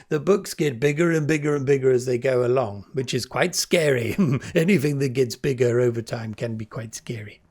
The books get bigger and bigger and bigger as they go along, which is quite scary. Anything that gets bigger over time can be quite scary.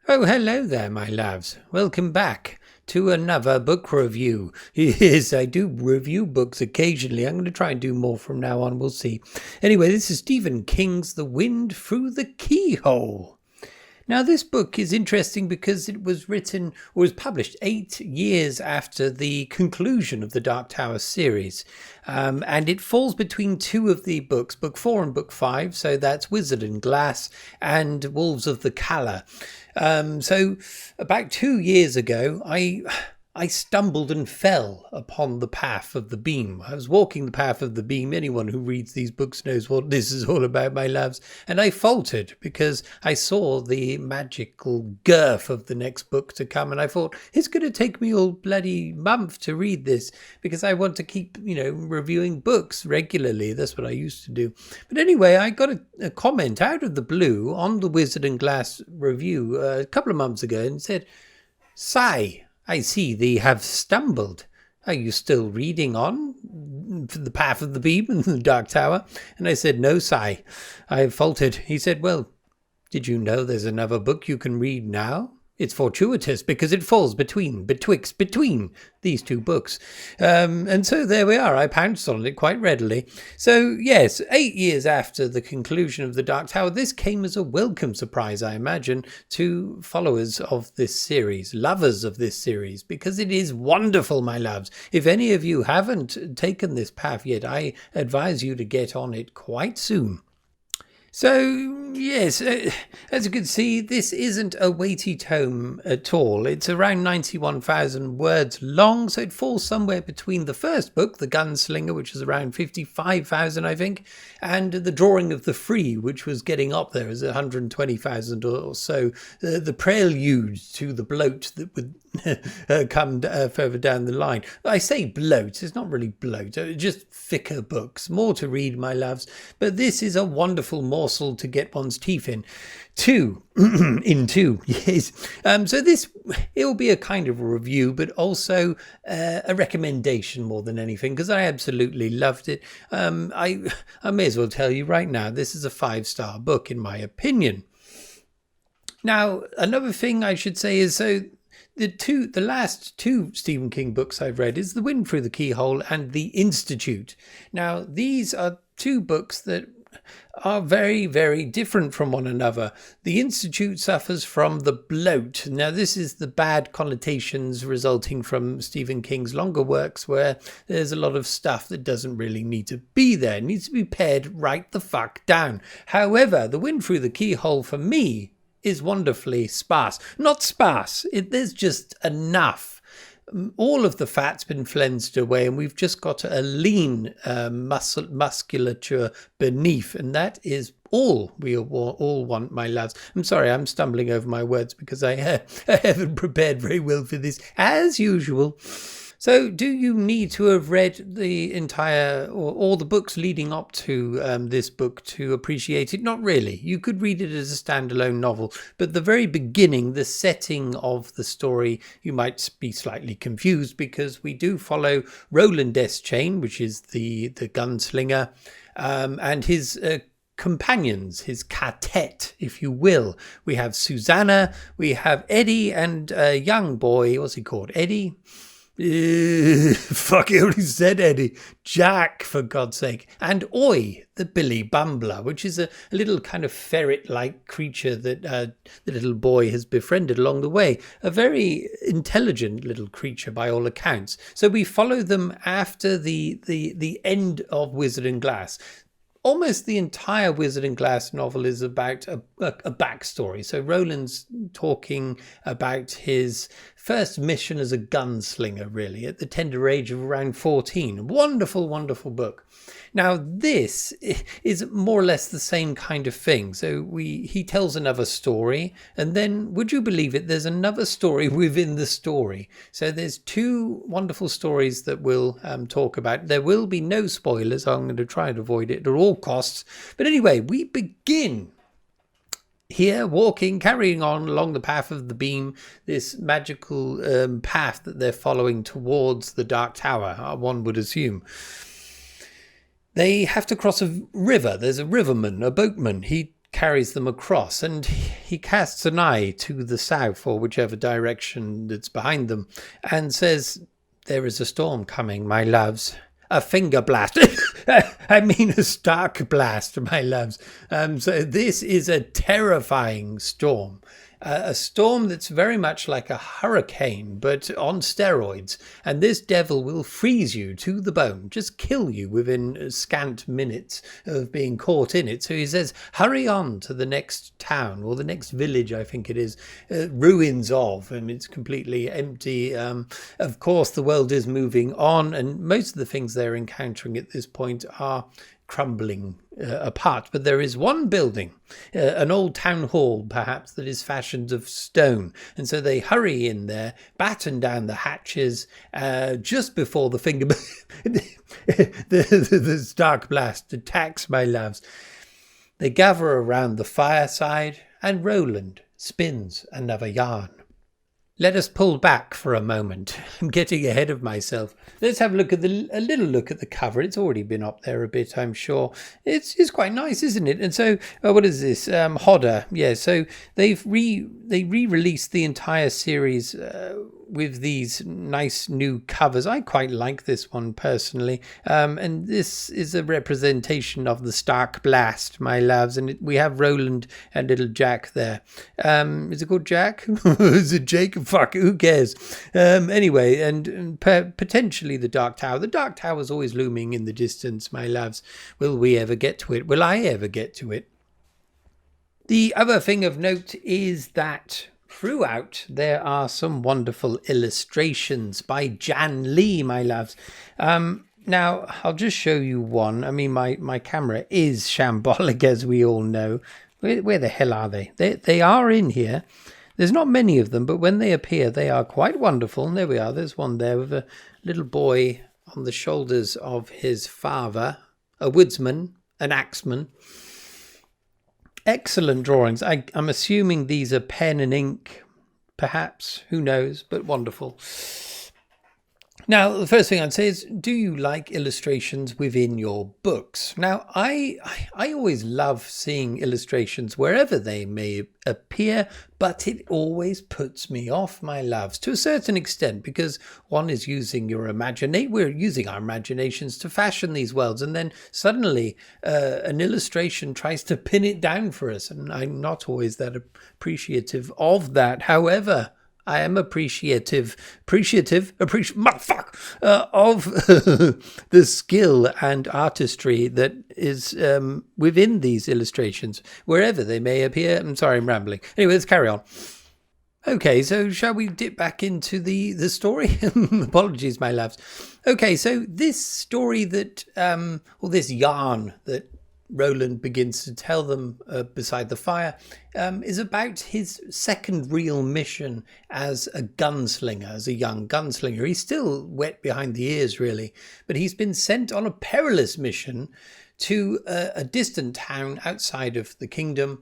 Oh, hello there, my loves. Welcome back to another book review. Yes, I do review books occasionally. I'm going to try and do more from now on. We'll see. Anyway, this is Stephen King's The Wind Through the Keyhole. Now, this book is interesting because it was written or was published 8 years after the conclusion of the Dark Tower series. And it falls between two of the books, book 4 and book 5. So that's Wizard and Glass and Wolves of the Calla. So about 2 years ago, I stumbled and fell upon the path of the beam. I was walking the path of the beam. Anyone who reads these books knows what this is all about, my loves. And I faltered because I saw the magical girth of the next book to come. And I thought, it's going to take me all bloody month to read this because I want to keep, reviewing books regularly. That's what I used to do. But anyway, I got a comment out of the blue on the Wizard and Glass review a couple of months ago and said, "Sigh, I see thee have stumbled. Are you still reading on the path of the beam and the Dark Tower?" And I said, "No, sigh, I have faltered." He said, "Well, did you know there's another book you can read now? It's fortuitous because it falls between these two books." And so there we are. I pounced on it quite readily. So yes, 8 years after the conclusion of the Dark Tower, this came as a welcome surprise, I imagine, to followers of this series, lovers of this series, because it is wonderful, my loves. If any of you haven't taken this path yet, I advise you to get on it quite soon. So, yes, as you can see, this isn't a weighty tome at all. It's around 91,000 words long, so it falls somewhere between the first book, The Gunslinger, which is around 55,000, I think, and The Drawing of the Free, which was getting up there as 120,000 or so. The prelude to the bloat that would come further down the line. I say bloat, it's not really bloat, just thicker books, more to read, my loves, but this is a wonderful morsel to get one's teeth in. Into, yes. So this, it will be a kind of a review, but also a recommendation more than anything, because I absolutely loved it. I may as well tell you right now, this is a 5-star book in my opinion. Now, another thing I should say is, so the last two Stephen King books I've read is The Wind Through the Keyhole and The Institute. Now, these are two books that are very, very different from one another. The Institute suffers from the bloat. Now, this is the bad connotations resulting from Stephen King's longer works where there's a lot of stuff that doesn't really need to be there. It needs to be pared right the fuck down. However, The Wind Through the Keyhole, for me, is wonderfully sparse. Not sparse, there's just enough. All of the fat's been flensed away and we've just got a lean musculature beneath, and that is all we all want, my loves. I'm sorry, I'm stumbling over my words because I haven't prepared very well for this, as usual. So do you need to have read the entire or all the books leading up to this book to appreciate it? Not really. You could read it as a standalone novel, but the very beginning, the setting of the story, you might be slightly confused because we do follow Roland Deschain, which is the gunslinger, and his companions, his quartet, if you will. We have Susanna, we have Eddie, and a young boy, what's he called? Eddie? Fuck, he only said Eddie. Jack, for God's sake. And Oi, the Billy Bumbler, which is a little kind of ferret-like creature that the little boy has befriended along the way. A very intelligent little creature by all accounts. So we follow them after the end of Wizard and Glass. Almost the entire Wizard and Glass novel is about a backstory. So Roland's talking about his first mission as a gunslinger, really, at the tender age of around 14. Wonderful, wonderful book. Now, this is more or less the same kind of thing. So he tells another story, and then, would you believe it, there's another story within the story. So there's two wonderful stories that we'll talk about. There will be no spoilers. I'm going to try and avoid it at all costs. But anyway, we begin here, carrying on along the path of the beam, this magical path that they're following towards the Dark Tower, one would assume. They have to cross a river. There's a riverman, a boatman. He carries them across, and he casts an eye to the south, or whichever direction that's behind them, and says, "There is a storm coming, my loves. A finger blast." I mean a stark blast, my loves. So this is a terrifying storm. A storm that's very much like a hurricane, but on steroids. And this devil will freeze you to the bone, just kill you within scant minutes of being caught in it. So he says, hurry on to the next town, or the next village, I think it is, ruins of, and it's completely empty. Of course, the world is moving on, and most of the things they're encountering at this point are crumbling apart, but there is one building, an old town hall perhaps, that is fashioned of stone, and so they hurry in there, batten down the hatches just before the finger the stark blast attacks, my loves. They gather around the fireside, and Roland spins another yarn. Let us pull back for a moment. I'm getting ahead of myself. Let's have a little look at the cover. It's already been up there a bit, I'm sure. It's quite nice, isn't it? And so, what is this? Hodder. Yeah. So they re-released the entire series with these nice new covers. I quite like this one personally. And this is a representation of the Stark Blast, my loves. And we have Roland and little Jack there. Is it called Jack? Is it Jake? Fuck, who cares? Anyway, and potentially the Dark Tower. The Dark Tower is always looming in the distance, my loves. Will we ever get to it? Will I ever get to it? The other thing of note is that throughout there are some wonderful illustrations by Jan Lee, my loves. Now, I'll just show you one. I mean, my camera is shambolic, as we all know. Where the hell are they? They are in here. There's not many of them, but when they appear, they are quite wonderful. And there we are. There's one there with a little boy on the shoulders of his father, a woodsman, an axeman. Excellent drawings. I'm assuming these are pen and ink, perhaps. Who knows? But wonderful. Now, the first thing I'd say is, do you like illustrations within your books? Now, I always love seeing illustrations wherever they may appear, but it always puts me off, my loves, to a certain extent, because one is using your imagination. We're using our imaginations to fashion these worlds, and then suddenly an illustration tries to pin it down for us, and I'm not always that appreciative of that. However, I am appreciative of the skill and artistry that is within these illustrations, wherever they may appear. I'm sorry, I'm rambling. Anyway, let's carry on. Okay, so shall we dip back into the story? Apologies, my loves. Okay, so this story that, or this yarn that Roland begins to tell them beside the fire is about his second real mission as a gunslinger, as a young gunslinger. He's still wet behind the ears, really, but he's been sent on a perilous mission to a distant town outside of the kingdom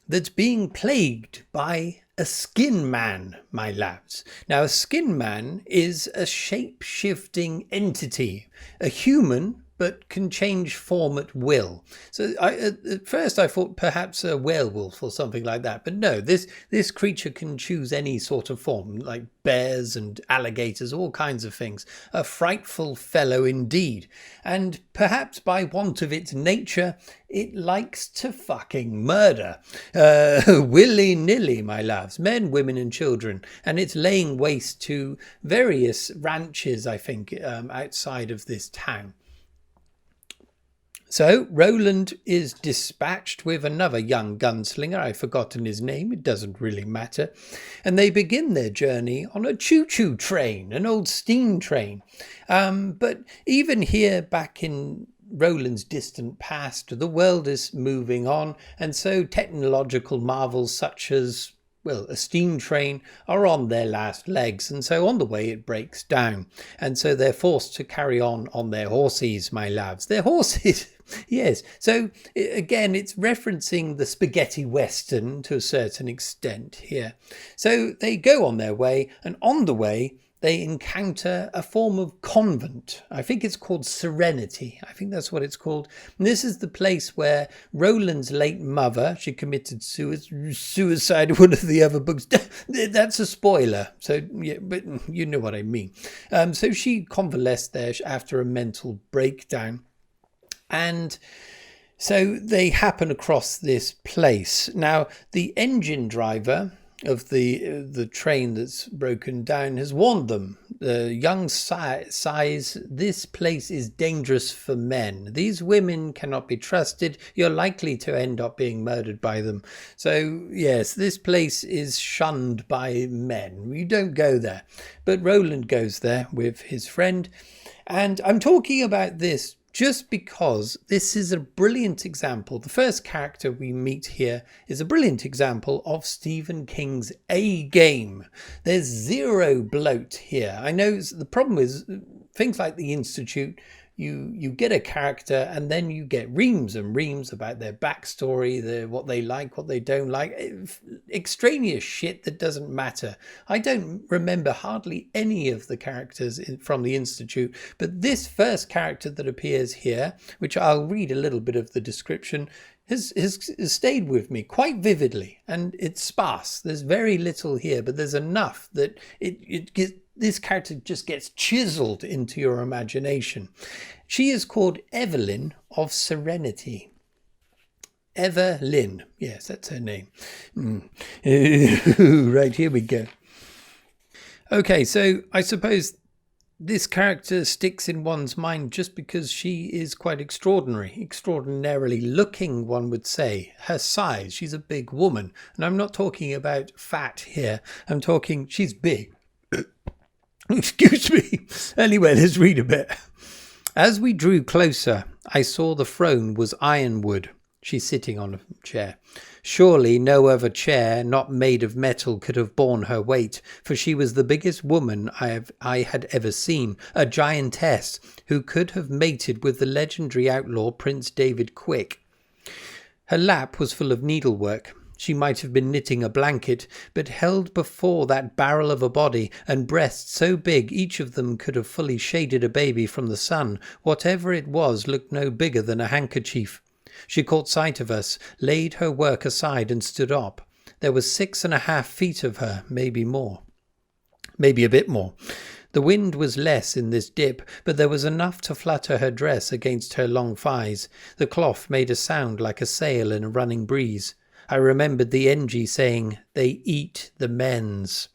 that's being plagued by a skin man, my lads. Now, a skin man is a shape-shifting entity, a human, but can change form at will. So at first I thought perhaps a werewolf or something like that. But no, this creature can choose any sort of form, like bears and alligators, all kinds of things. A frightful fellow indeed. And perhaps by want of its nature, it likes to fucking murder. Willy-nilly, my loves. Men, women and children. And it's laying waste to various ranches, I think, outside of this town. So Roland is dispatched with another young gunslinger. I've forgotten his name. It doesn't really matter. And they begin their journey on a choo-choo train, an old steam train. But even here back in Roland's distant past, the world is moving on. And so technological marvels such as, well, a steam train are on their last legs, and so on the way it breaks down, and so they're forced to carry on their horses, my lads. Their horses, yes. So again, it's referencing the spaghetti western to a certain extent here. So they go on their way, and on the way they encounter a form of convent. I think it's called Serenity. I think that's what it's called. And this is the place where Roland's late mother, she committed suicide in one of the other books. That's a spoiler. So, yeah, but you know what I mean. So she convalesced there after a mental breakdown. And so they happen across this place. Now, the engine driver of the train that's broken down has warned them, young size, this place is dangerous for men. These women cannot be trusted. You're likely to end up being murdered by them. So yes, this place is shunned by men. You don't go there. But Roland goes there with his friend. And I'm talking about this just because this is a brilliant example. The first character we meet here is a brilliant example of Stephen King's A game. There's zero bloat here. I know the problem is things like The Institute, you get a character and then you get reams and reams about their backstory, what they like, what they don't like, extraneous shit that doesn't matter. I don't remember hardly any of the characters from The Institute, but this first character that appears here, which I'll read a little bit of the description, has stayed with me quite vividly, and it's sparse. There's very little here, but there's enough that this character just gets chiseled into your imagination. She is called Evelyn of Serenity. Evelyn. Yes, that's her name. Right, here we go. Okay, so I suppose this character sticks in one's mind just because she is quite extraordinarily looking, one would say. Her size, she's a big woman. And I'm not talking about fat here. I'm talking, she's big. Excuse me. Anyway, let's read a bit. As we drew closer, I saw the throne was ironwood. She's sitting on a chair. Surely no other chair not made of metal could have borne her weight, for she was the biggest woman I had ever seen, a giantess who could have mated with the legendary outlaw Prince David Quick. Her lap was full of needlework. She might have been knitting a blanket, but held before that barrel of a body, and breasts so big each of them could have fully shaded a baby from the sun. Whatever it was looked no bigger than a handkerchief. She caught sight of us, laid her work aside, and stood up. There was 6.5 feet of her, maybe more. Maybe a bit more. The wind was less in this dip, but there was enough to flutter her dress against her long thighs. The cloth made a sound like a sail in a running breeze. I remembered the NG saying, "They eat the men's."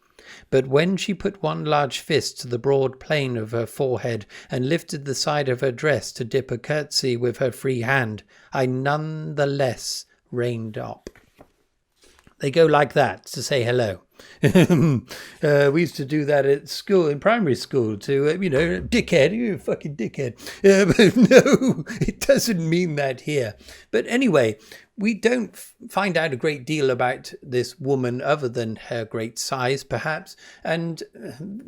But when she put one large fist to the broad plane of her forehead and lifted the side of her dress to dip a curtsy with her free hand, I none the less reined up. They go like that to say hello. We used to do that at school, in primary school, to, dickhead, you fucking dickhead. But no, it doesn't mean that here. But anyway, we don't find out a great deal about this woman other than her great size, perhaps, and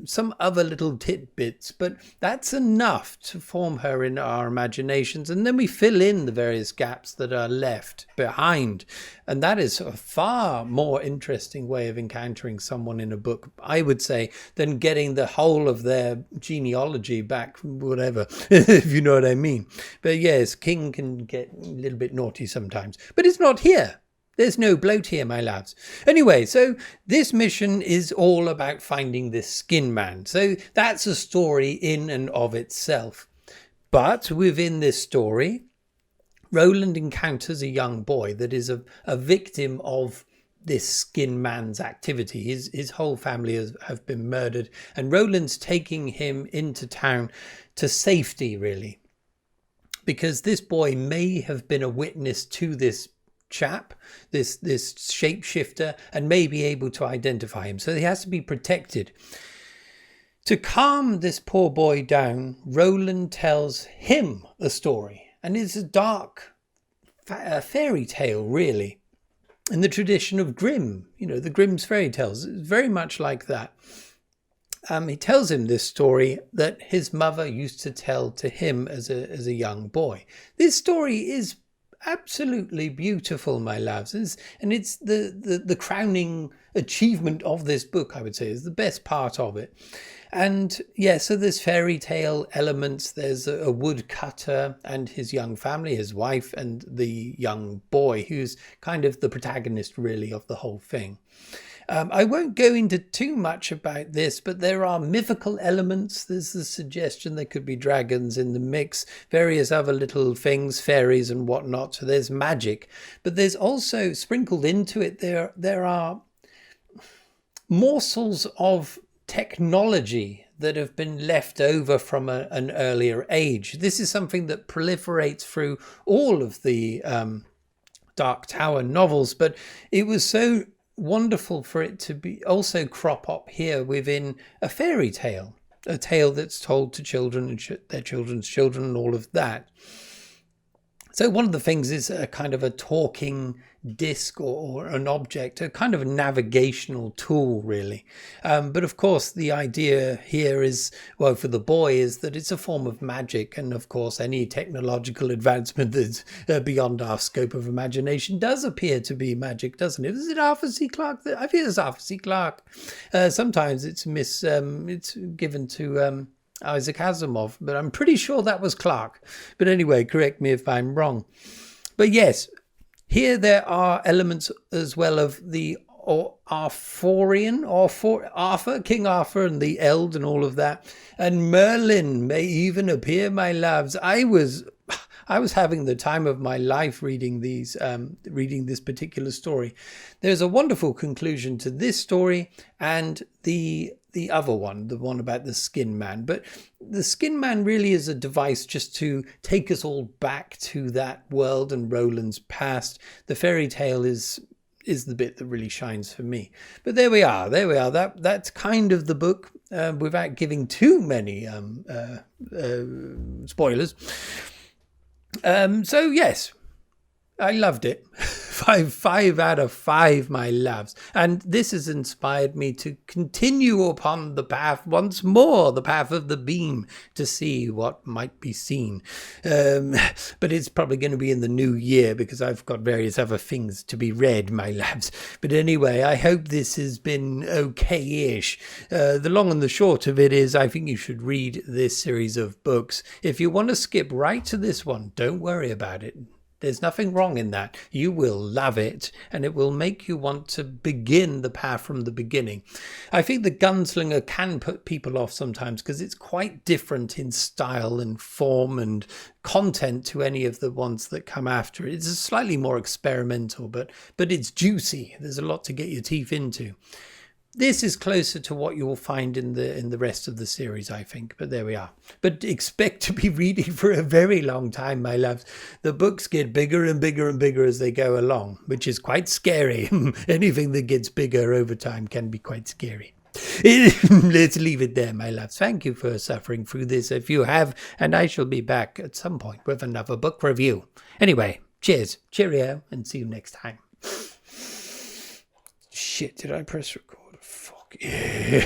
some other little tidbits, but that's enough to form her in our imaginations, and then we fill in the various gaps that are left behind. And that is a far more interesting way of encountering someone in a book, I would say, than getting the whole of their genealogy back, whatever, if you know what I mean. But yes, King can get a little bit naughty sometimes. But it's not here. There's no bloat here, my lads. Anyway, so this mission is all about finding this skin man. So that's a story in and of itself. But within this story, Roland encounters a young boy that is a victim of this skin man's activity. His whole family have been murdered, and Roland's taking him into town to safety, really, because this boy may have been a witness to this chap, this shapeshifter, and may be able to identify him. So he has to be protected. To calm this poor boy down, Roland tells him a story, and it's a dark fairy tale, really, in the tradition of Grimm. You know, the Grimm's fairy tales. It's very much like that. He tells him this story that his mother used to tell to him as a young boy. This story is absolutely beautiful, my loves, and it's the crowning achievement of this book, I would say, is the best part of it. And yeah, so there's fairy tale elements. There's a woodcutter and his young family, his wife and the young boy, who's kind of the protagonist really of the whole thing. I won't go into too much about this, but there are mythical elements. There's the suggestion there could be dragons in the mix, various other little things, fairies and whatnot. So there's magic, but there's also sprinkled into it, there are morsels of technology that have been left over from an earlier age. This is something that proliferates through all of the Dark Tower novels, but it was so wonderful for it to be also crop up here within a fairy tale, a tale that's told to children and their children's children and all of that. So one of the things is a kind of a talking disc or an object, a kind of a navigational tool, really. But of course, the idea here is, well, for the boy, is that it's a form of magic. And of course, any technological advancement that's beyond our scope of imagination does appear to be magic, doesn't it? Is it Arthur C. Clarke? I feel it's Arthur C. Clarke. Sometimes it's it's given to Isaac Asimov, but I'm pretty sure that was Clarke. But anyway, correct me if I'm wrong. But yes, here there are elements as well of the Arthurian, King Arthur and the Eld and all of that. And Merlin may even appear, my loves. I was having the time of my life reading this particular story. There's a wonderful conclusion to this story and the other one, the one about the Skin Man. But the Skin Man really is a device just to take us all back to that world and Roland's past. The fairy tale is the bit that really shines for me. But there we are. That's kind of the book, without giving too many spoilers. So yes, I loved it. 5 out of 5, my loves. And this has inspired me to continue upon the path once more, the path of the beam, to see what might be seen. But it's probably going to be in the new year because I've got various other things to be read, my loves. But anyway, I hope this has been okay-ish. The long and the short of it is, I think you should read this series of books. If you want to skip right to this one, don't worry about it. There's nothing wrong in that. You will love it, and it will make you want to begin the path from the beginning. I think the Gunslinger can put people off sometimes because it's quite different in style and form and content to any of the ones that come after it. It's slightly more experimental, but it's juicy. There's a lot to get your teeth into. This is closer to what you will find in the rest of the series, I think. But there we are. But expect to be reading for a very long time, my loves. The books get bigger and bigger and bigger as they go along, which is quite scary. Anything that gets bigger over time can be quite scary. Let's leave it there, my loves. Thank you for suffering through this if you have, and I shall be back at some point with another book review. Anyway, cheers, cheerio, and see you next time. Shit, did I press record? Fuck you.